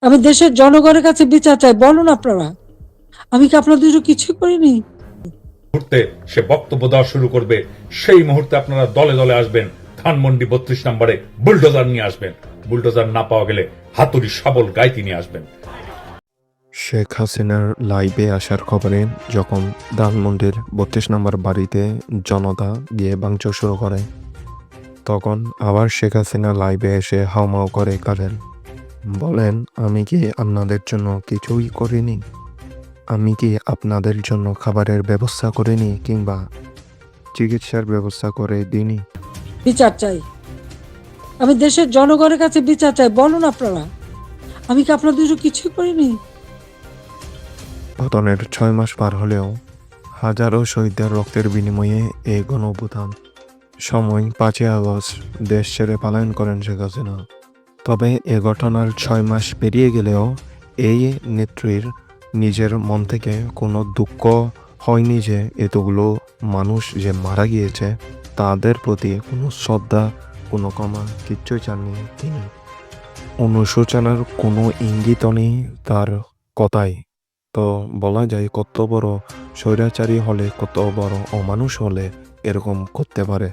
আমি দেশের জনগণের কাছে বিচার চাই, বলুন আপনারা। আমি কি আপনাদের জন্য কিছুই করিনি? মুহূর্তে সে বক্তব্য দেওয়া শুরু করবে, সেই মুহূর্তে আপনারা দলে দলে আসবেন, ধানমন্ডি 32 নম্বরে বুলডোজার নিয়ে আসবেন। বুলডোজার না পাওয়া গেলে হাতুড়ি শাবল গাইতি নিয়ে আসবেন। শেখ হাসিনার লাইভে আসার খবরে যখন ধানমন্ডির 32 নম্বর বাড়িতে জনতা গিয়ে ভাঙচুর শুরু করে, তখন আবার শেখ হাসিনা লাইভে এসে হাউমাউ করে কাঁদেন। বলেন, আমি কি আপনাদের জন্য কিছুই করিনি? আমি কি আপনাদের জন্য খাবারের ব্যবস্থা করিনি কিংবা চিকিৎসার ব্যবস্থা করে দিইনি? বিচার চাই। আমি দেশের জনগণের কাছে বিচার চাই, বলুন আপনারা। আমি কি আপনাদের জন্য কিছুই করিনি? পতনের 6 মাস পার হলেও হাজারো শহীদদের রক্তের বিনিময়ে এই গণঅভ্যুত্থান সময় 5ই আগস্ট দেশ ছেড়ে পলায়ন করেন শেখ হাসিনা। তবে এ ঘটনার 6 মাস পেরিয়ে গেলেও এই নেত্রীর নিজের মন থেকে কোনো দুঃখ হয়নি যে এতগুলো মানুষ যে মারা গিয়েছে তাদের প্রতি কোনো শ্রদ্ধা, কোনো ক্ষমা কিচ্ছুই চাননি তিনি। অনুশোচনার কোনো ইঙ্গিতও নেই তার কথায়। তো বলা যায় কত বড় স্বৈরাচারী হলে, কত বড় অমানুষ হলে এরকম করতে পারে।